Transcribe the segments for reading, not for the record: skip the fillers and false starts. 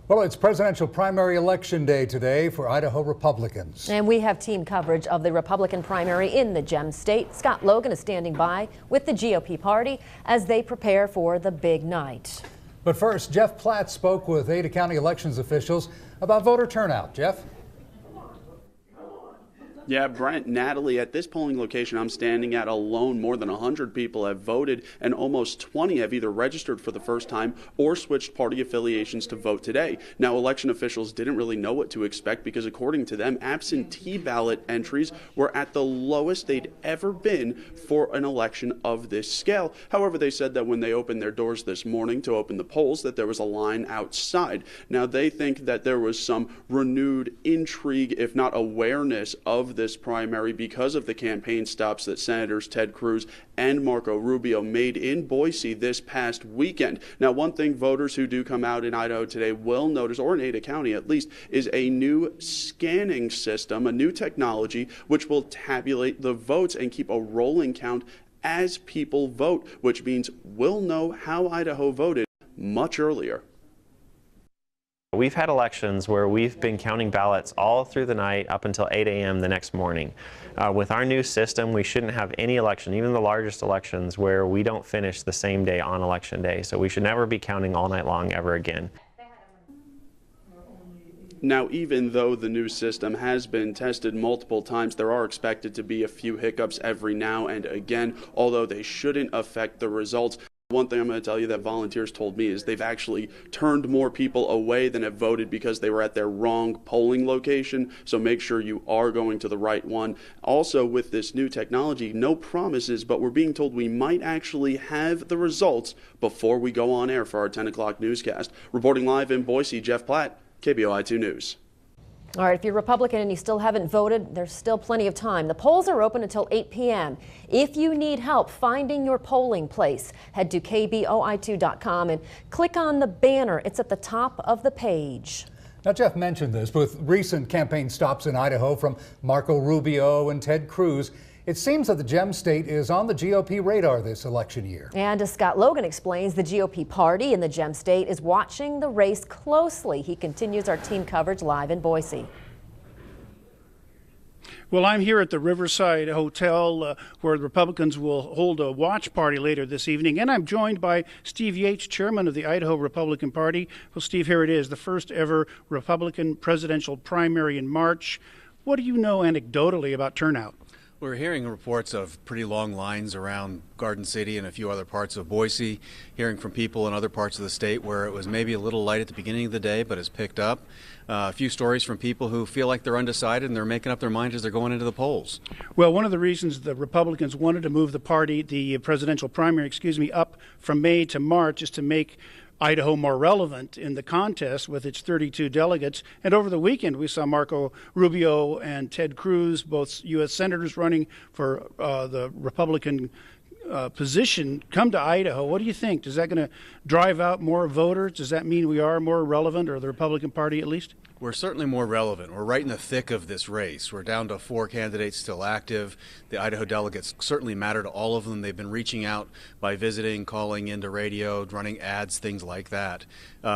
Well, it's presidential primary election day today for Idaho Republicans. And we have team coverage of the Republican primary in the Gem State. Scott Logan is standing by with the GOP party as they prepare for the big night. But first, Jeff Platt spoke with Ada County elections officials about voter turnout. Jeff? Yeah, Brent, Natalie, at this polling location I'm standing at alone, more than 100 people have voted and almost 20 have either registered for the first time or switched party affiliations to vote today. Now, election officials didn't really know what to expect because according to them, absentee ballot entries were at the lowest they'd ever been for an election of this scale. However, they said that when they opened their doors this morning to open the polls that there was a line outside. Now, they think that there was some renewed intrigue, if not awareness, of this primary because of the campaign stops that Senators Ted Cruz and Marco Rubio made in Boise this past weekend. Now, one thing voters who do come out in Idaho today will notice, or in Ada County at least, is a new scanning system, a new technology which will tabulate the votes and keep a rolling count as people vote, which means we'll know how Idaho voted much earlier. We've had elections where we've been counting ballots all through the night up until 8 a.m. the next morning. With our new system, we shouldn't have any election, even the largest elections, where we don't finish the same day on election day. So we should never be counting all night long ever again. Now, even though the new system has been tested multiple times, there are expected to be a few hiccups every now and again, although they shouldn't affect the results. One thing I'm going to tell you that volunteers told me is they've actually turned more people away than have voted because they were at their wrong polling location. So make sure you are going to the right one. Also, with this new technology, no promises, but we're being told we might actually have the results before we go on air for our 10 o'clock newscast. Reporting live in Boise, Jeff Platt, KBOI 2 News. All right, if you're Republican and you still haven't voted, there's still plenty of time. The polls are open until 8 p.m. If you need help finding your polling place, head to KBOI2.com and click on the banner. It's at the top of the page. Now, Jeff mentioned this, but with recent campaign stops in Idaho from Marco Rubio and Ted Cruz, it seems that the Gem State is on the GOP radar this election year. And as Scott Logan explains, the GOP party in the Gem State is watching the race closely. He continues our team coverage live in Boise. Well, I'm here at the Riverside Hotel where the Republicans will hold a watch party later this evening, and I'm joined by Steve Yates, chairman of the Idaho Republican Party. Well, Steve, here it is, the first ever Republican presidential primary in March. What do you know anecdotally about turnout? We're hearing reports of pretty long lines around Garden City and a few other parts of Boise, hearing from people in other parts of the state where it was maybe a little light at the beginning of the day but has picked up. A few stories from people who feel like they're undecided and they're making up their mind as they're going into the polls. Well, one of the reasons the Republicans wanted to move the presidential primary, up from May to March is to make Idaho more relevant in the contest with its 32 delegates. And over the weekend, we saw Marco Rubio and Ted Cruz, both U.S. senators running for the Republican position, come to Idaho. What do you think? Is that going to drive out more voters? Does that mean we are more relevant, or the Republican Party at least? We're certainly more relevant. We're right in the thick of this race. We're down to 4 candidates still active. The Idaho delegates certainly matter to all of them. They've been reaching out by visiting, calling into radio, running ads, things like that.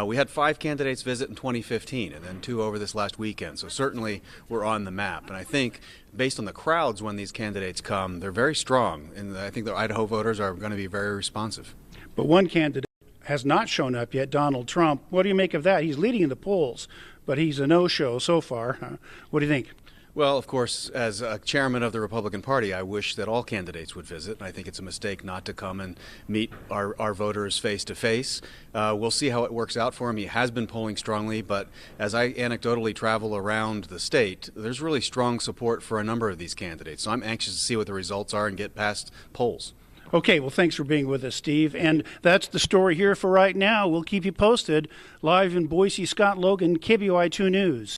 We had 5 candidates visit in 2015 and then 2 over this last weekend. So certainly we're on the map. And I think based on the crowds when these candidates come, they're very strong. And I think the Idaho voters are going to be very responsive. But one candidate has not shown up yet, Donald Trump. What do you make of that? He's leading in the polls, but he's a no-show so far. What do you think? Well, of course, as a chairman of the Republican Party, I wish that all candidates would visit. I think it's a mistake not to come and meet our voters face to face. We'll see how it works out for him. He has been polling strongly, but as I anecdotally travel around the state, there's really strong support for a number of these candidates. So I'm anxious to see what the results are and get past polls. Okay, well, thanks for being with us, Steve. And that's the story here for right now. We'll keep you posted. Live in Boise, Scott Logan, KBOI 2 News.